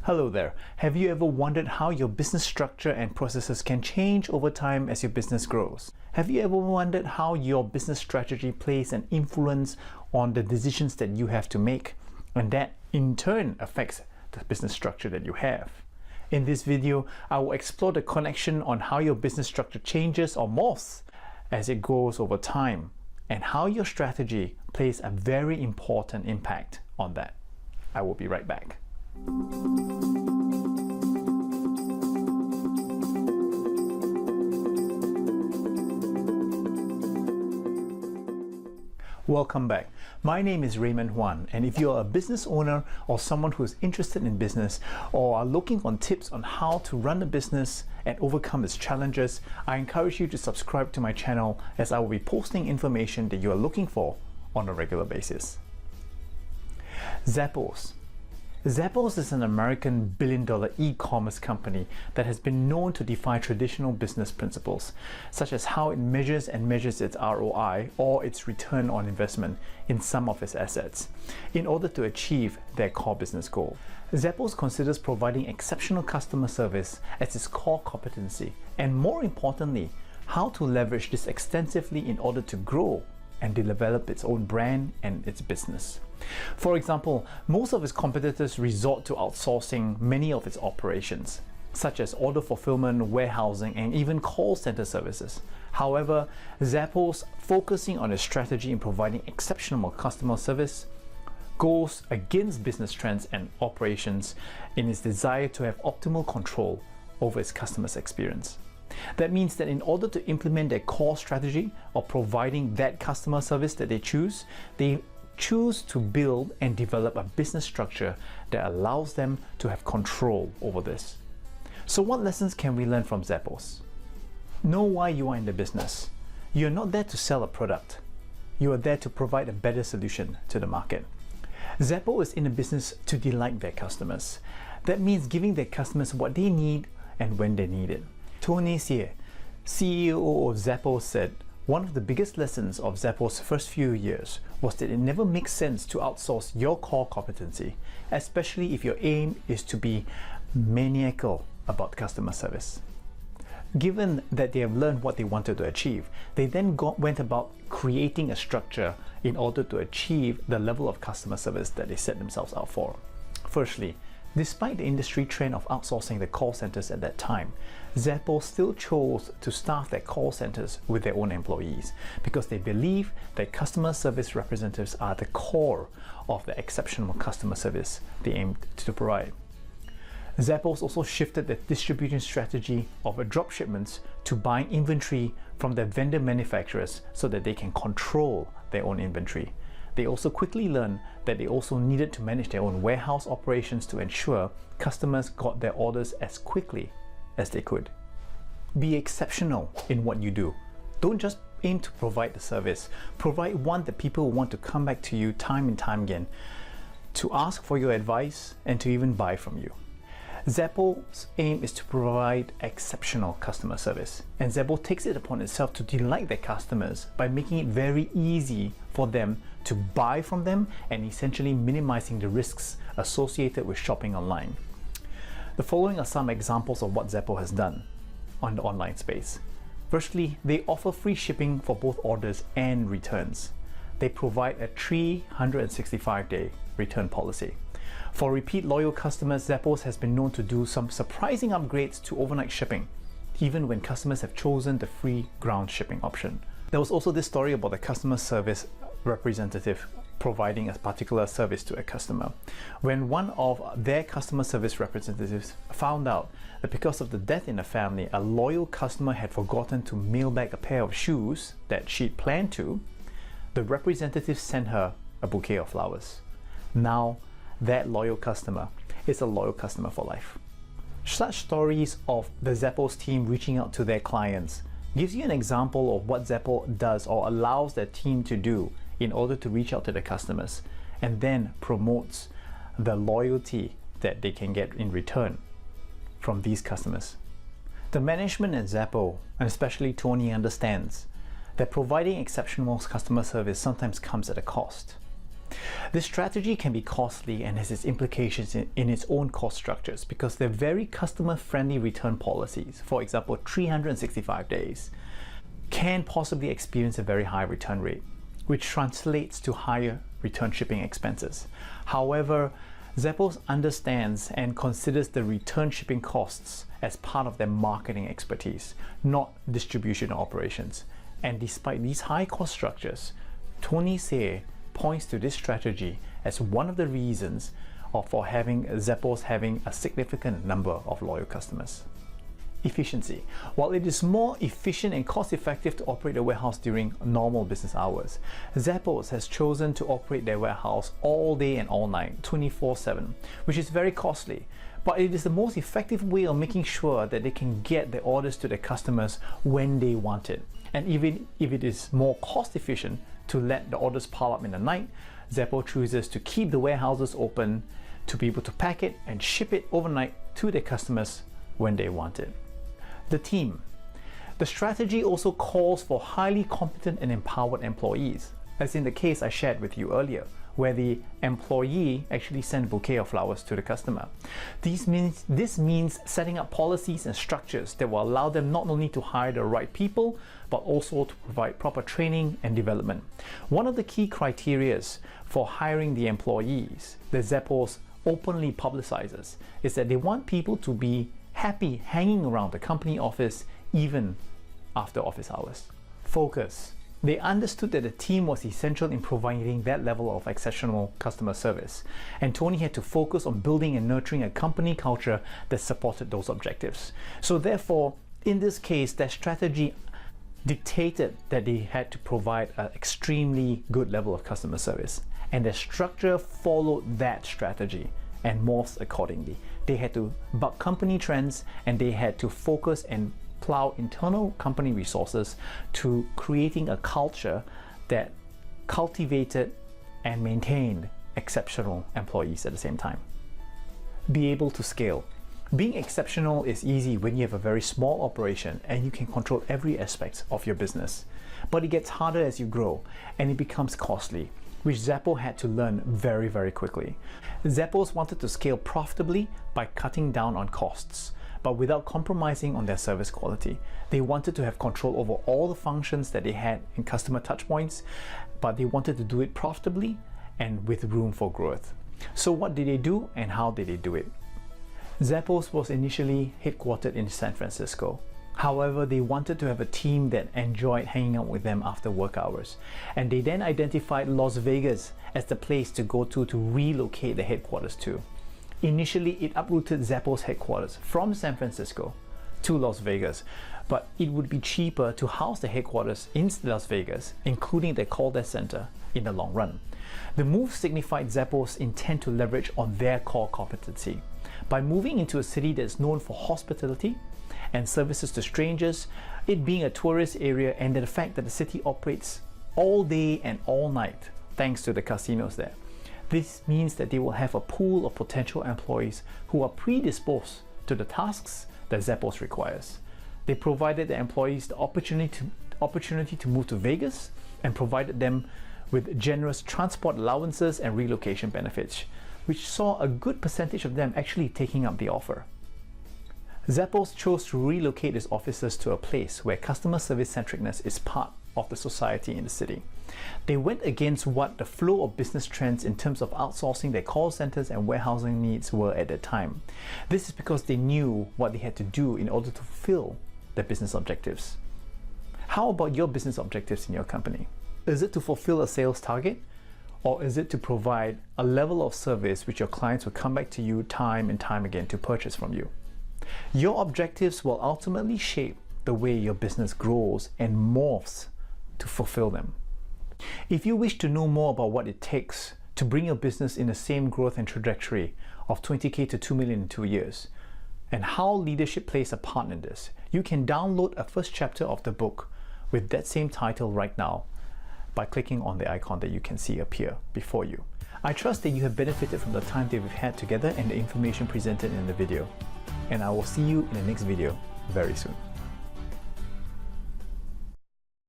Hello there. Have you ever wondered how your business structure and processes can change over time as your business grows? Have you ever wondered how your business strategy plays an influence on the decisions that you have to make, and that in turn affects the business structure that you have? In this video, I will explore the connection on how your business structure changes or morphs as it grows over time, and how your strategy plays a very important impact on that. I will be right back. Welcome back. My name is Raymond Huan, and if you're a business owner or someone who is interested in business or are looking for tips on how to run a business and overcome its challenges, I encourage you to subscribe to my channel, as I will be posting information that you are looking for on a regular basis. Zappos. Zappos is an American billion-dollar e-commerce company that has been known to defy traditional business principles, such as how it measures its ROI, or its return on investment, in some of its assets, in order to achieve their core business goal. Zappos considers providing exceptional customer service as its core competency, and more importantly, how to leverage this extensively in order to grow and develop its own brand and its business. For example, most of its competitors resort to outsourcing many of its operations, such as order fulfillment, warehousing, and even call center services. However, Zappos, focusing on its strategy in providing exceptional customer service, goes against business trends and operations in its desire to have optimal control over its customers' experience. That means that in order to implement their core strategy of providing that customer service that they choose to build and develop a business structure that allows them to have control over this. So what lessons can we learn from Zappos? Know why you are in the business. You're not there to sell a product. You are there to provide a better solution to the market. Zappos is in the business to delight their customers. That means giving their customers what they need and when they need it. Tony Xie, CEO of Zappos, said one of the biggest lessons of Zappos' first few years was that it never makes sense to outsource your core competency, especially if your aim is to be maniacal about customer service. Given that they have learned what they wanted to achieve, they then went about creating a structure in order to achieve the level of customer service that they set themselves out for. Firstly, despite the industry trend of outsourcing the call centers at that time, Zappos still chose to staff their call centers with their own employees because they believe that customer service representatives are the core of the exceptional customer service they aimed to provide. Zappos also shifted their distribution strategy of drop shipments to buying inventory from their vendor manufacturers so that they can control their own inventory. They also quickly learned that they also needed to manage their own warehouse operations to ensure customers got their orders as quickly as they could. Be exceptional in what you do. Don't just aim to provide the service. Provide one that people want to come back to you time and time again, to ask for your advice and to even buy from you. Zappos' aim is to provide exceptional customer service, and Zappos takes it upon itself to delight their customers by making it very easy for them to buy from them and essentially minimizing the risks associated with shopping online. The following are some examples of what Zappos has done on the online space. Firstly, they offer free shipping for both orders and returns. They provide a 365-day return policy. For repeat loyal customers, Zappos has been known to do some surprising upgrades to overnight shipping, even when customers have chosen the free ground shipping option. There was also this story about a customer service representative providing a particular service to a customer. When one of their customer service representatives found out that because of the death in the family, a loyal customer had forgotten to mail back a pair of shoes that she'd planned to, the representative sent her a bouquet of flowers. Now, that loyal customer is a loyal customer for life. Such stories of the Zappos team reaching out to their clients gives you an example of what Zappos does or allows their team to do in order to reach out to the customers, and then promotes the loyalty that they can get in return from these customers. The management at Zappos, and especially Tony, understands that providing exceptional customer service sometimes comes at a cost. This strategy can be costly and has its implications in its own cost structures because they're very customer-friendly return policies, for example 365 days, can possibly experience a very high return rate, which translates to higher return shipping expenses. However, Zappos understands and considers the return shipping costs as part of their marketing expertise, not distribution operations. And despite these high cost structures, Tony Hsieh points to this strategy as one of the reasons for Zappos having a significant number of loyal customers. Efficiency. While it is more efficient and cost-effective to operate a warehouse during normal business hours, Zappos has chosen to operate their warehouse all day and all night, 24/7, which is very costly. But it is the most effective way of making sure that they can get their orders to their customers when they want it. And even if it is more cost-efficient to let the orders pile up in the night, Zappos chooses to keep the warehouses open to be able to pack it and ship it overnight to their customers when they want it. The team. The strategy also calls for highly competent and empowered employees, as in the case I shared with you earlier, where the employee actually sent a bouquet of flowers to the customer. This means setting up policies and structures that will allow them not only to hire the right people, but also to provide proper training and development. One of the key criteria for hiring the employees that Zappos openly publicizes is that they want people to be happy hanging around the company office even after office hours. Focus. They understood that the team was essential in providing that level of exceptional customer service, and Tony had to focus on building and nurturing a company culture that supported those objectives. So therefore, in this case, their strategy dictated that they had to provide an extremely good level of customer service, and their structure followed that strategy and morphs accordingly. They had to buck company trends, and they had to focus and plow internal company resources to creating a culture that cultivated and maintained exceptional employees at the same time. Be able to scale. Being exceptional is easy when you have a very small operation and you can control every aspect of your business. But it gets harder as you grow and it becomes costly, which Zappos had to learn very, very quickly. Zappos wanted to scale profitably by cutting down on costs, but without compromising on their service quality. They wanted to have control over all the functions that they had in customer touchpoints, but they wanted to do it profitably and with room for growth. So what did they do and how did they do it? Zappos was initially headquartered in San Francisco. However, they wanted to have a team that enjoyed hanging out with them after work hours, and they then identified Las Vegas as the place to go to relocate the headquarters to. Initially, it uprooted Zappos headquarters from San Francisco to Las Vegas, but it would be cheaper to house the headquarters in Las Vegas, including their call desk center, in the long run. The move signified Zappos' intent to leverage on their core competency. By moving into a city that's known for hospitality and services to strangers, it being a tourist area, and the fact that the city operates all day and all night thanks to the casinos there. This means that they will have a pool of potential employees who are predisposed to the tasks that Zappos requires. They provided the employees the opportunity to move to Vegas and provided them with generous transport allowances and relocation benefits, which saw a good percentage of them actually taking up the offer. Zappos chose to relocate its offices to a place where customer service centricness is part of the society in the city. They went against what the flow of business trends in terms of outsourcing their call centers and warehousing needs were at that time. This is because they knew what they had to do in order to fulfill their business objectives. How about your business objectives in your company? Is it to fulfill a sales target? Or is it to provide a level of service which your clients will come back to you time and time again to purchase from you? Your objectives will ultimately shape the way your business grows and morphs to fulfill them. If you wish to know more about what it takes to bring your business in the same growth and trajectory of 20K to 2 million in 2 years, and how leadership plays a part in this, you can download a first chapter of the book with that same title right now by clicking on the icon that you can see appear before you. I trust that you have benefited from the time that we've had together and the information presented in the video. And I will see you in the next video very soon.